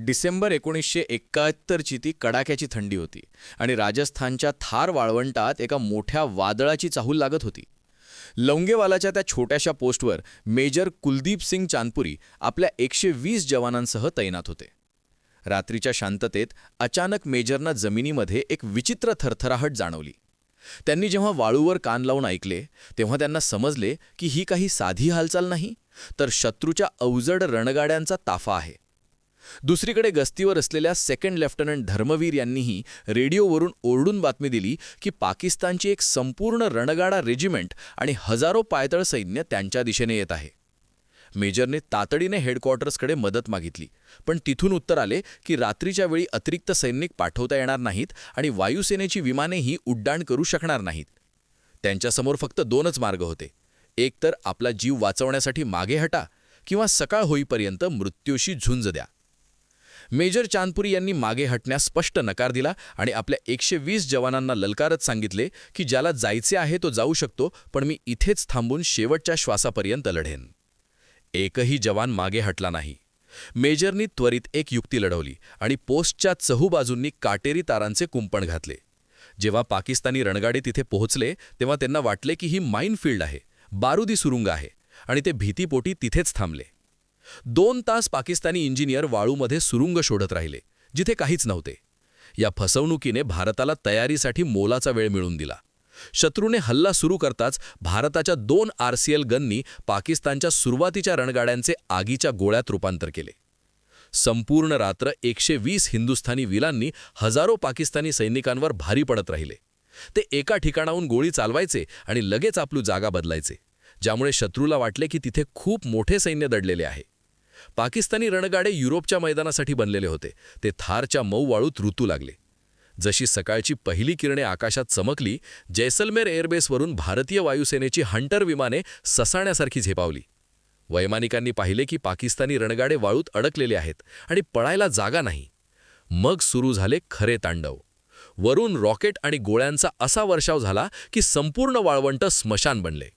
डिसेंबर 1971ची ती कडाक्याची थंडी होती आणि राजस्थानच्या थार वाळवंटात एका मोठ्या वादळाची चाहूल लागत होती. लौंगेवालाच्या त्या छोट्याशा पोस्टवर मेजर कुलदीप सिंग चांदपुरी आपल्या 120 जवानांसह तैनात होते. रात्रीच्या शांततेत अचानक मेजरना जमिनीमध्ये एक विचित्र थरथराहट जाणवली. त्यांनी जेव्हा वाळूवर कान लावून ऐकले तेव्हा त्यांना समजले की ही काही साधी हालचाल नाही, तर शत्रूच्या अवजड रणगाड्यांचा ताफा आहे. दुसरीकडे गस्तीवर असलेल्या सेकंड लेफ्टनंट धर्मवीर यांनीही रेडिओवरून ओरडून बातमी दिली की पाकिस्तानची एक संपूर्ण रणगाडा रेजिमेंट आणि हजारो पायदळ सैन्य त्यांच्या दिशेने येत आहे. मेजरने तातडीने हेडक्वार्टर्सकडे मदत मागितली, पण तिथून उत्तर आले की रात्रीच्या वेळी अतिरिक्त सैनिक पाठवता येणार नाहीत आणि वायुसेनेची विमानेही उड्डाण करू शकणार नाहीत. त्यांच्यासमोर फक्त 2च मार्ग होते, एक तर आपला जीव वाचवण्यासाठी मागे हटा किंवा सकाळ होईपर्यंत मृत्यूशी झुंज द्या. मेजर चांदपुरी यांनी मागे हटण्यास स्पष्ट नकार दिला आणि आपल्या 120 जवानांना ललकारत सांगितले की ज्याला जायचे आहे तो जाऊ शकतो, पण मी इथेच थांबून शेवटच्या श्वासापर्यंत लढेन. एकही जवान मागे हटला नाही. मेजरनी त्वरित एक युक्ती लढवली आणि पोस्टच्या चहूबाजूंनी काटेरी तारांचे कुंपण घातले. जेव्हा पाकिस्तानी रणगाडे तिथे पोहोचले तेव्हा त्यांना वाटले की ही माइनफील्ड आहे, बारुदी सुरुंग आहे, आणि ते भीतीपोटी तिथेच थांबले. 2 तास पाकिस्तानी इंजिनियर वाळूमध्ये सुरुंग शोधत राहिले, जिथे काहीच नव्हते. या फसवणुकीने भारताला तयारीसाठी मोलाचा वेळ मिळवून दिला. शत्रूने हल्ला सुरू करताच भारताच्या 2 RCL गननी पाकिस्तानच्या सुरुवातीच्या रणगाड्यांचे आगीच्या गोळ्यात रूपांतर केले. संपूर्ण रात्र 120 हिंदुस्थानी वीरांनी हजारो पाकिस्तानी सैनिकांवर भारी पडत राहिले. ते एका ठिकाणाहून गोळी चालवायचे आणि लगेच आपली जागा बदलायचे, ज्यामुळे शत्रूला वाटले की तिथे खूप मोठे सैन्य दडलेले आहे. पाकिस्तानी रणगाडे युरोपच्या मैदानासाठी बनलेले होते. ते थारच्या मऊ वाळूत रुतू लागले. जशी सकाळची पहिली किरणे आकाशात चमकली, जैसलमेर एअरबेसवरून भारतीय वायुसेनेची हंटर विमाने ससाण्यासारखी झेपावली. वैमानिकांनी पाहिले की पाकिस्तानी रणगाडे वाळूत अडकलेले आहेत आणि पळायला जागा नाही. मग सुरू झाले खरे तांडव. वरून रॉकेट आणि गोळ्यांचा असा वर्षाव झाला की संपूर्ण वाळवंट स्मशान बनले.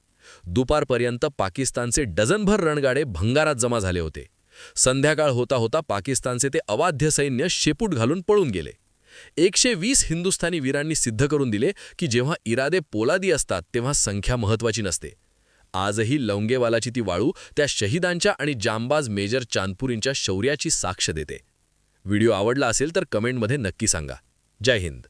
दुपारपर्यंत पाकिस्तानचे डझनभर रणगाडे भंगारात जमा झाले होते. संध्याकाळ होता होता पाकिस्तानचे ते अवाध्य सैन्य शेपूट घालून पळून गेले. 120 हिंदुस्थानी वीरांनी सिद्ध करून दिले की जेव्हा इरादे पोलादी असतात तेव्हा संख्या महत्त्वाची नसते. आजही लौंगेवालाची ती वाळू त्या शहीदांच्या आणि जांबाज मेजर चांदपुरींच्या शौर्याची साक्ष देते. व्हिडिओ आवडला असेल तर कमेंटमध्ये नक्की सांगा. जय हिंद.